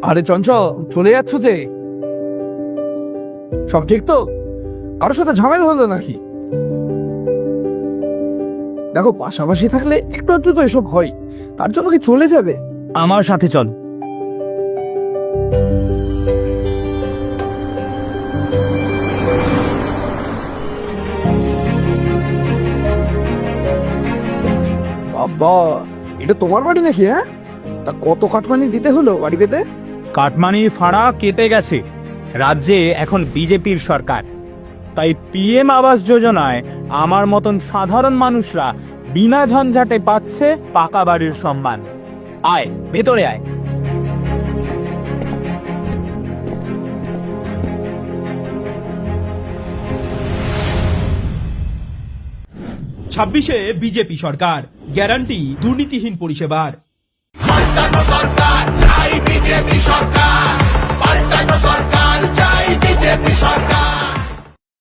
আরে চঞ্চল, চলে যাচ্ছ যে? সব ঠিক তো? কারোর সাথে ঝামেলা হলো নাকি? দেখো, পাশাপাশি থাকলে একটু একটু তো এসব হয়, তার জন্য কি চলে যাবে? আমার সাথে চল। বাবা, এটা তোমার বাড়ি নাকি? হ্যাঁ, তা কত কাটমানি দিতে হলো বাড়ি পেতে? কাটমানির ফাঁড়া কেটে গেছে। রাজ্যে এখন বিজেপির সরকার, তাই পিএম আবাস যোজনায় আমার মতন সাধারণ মানুষরা বিনা ঝঞ্ঝাটে পাচ্ছে পাকা বাড়ির সম্মান। আয় ভেতরে আয়। 26-এ বিজেপি সরকার, গ্যারান্টি দুর্নীতিহীন পরিষেবার। দরকার চাই বিজেপি সরকার।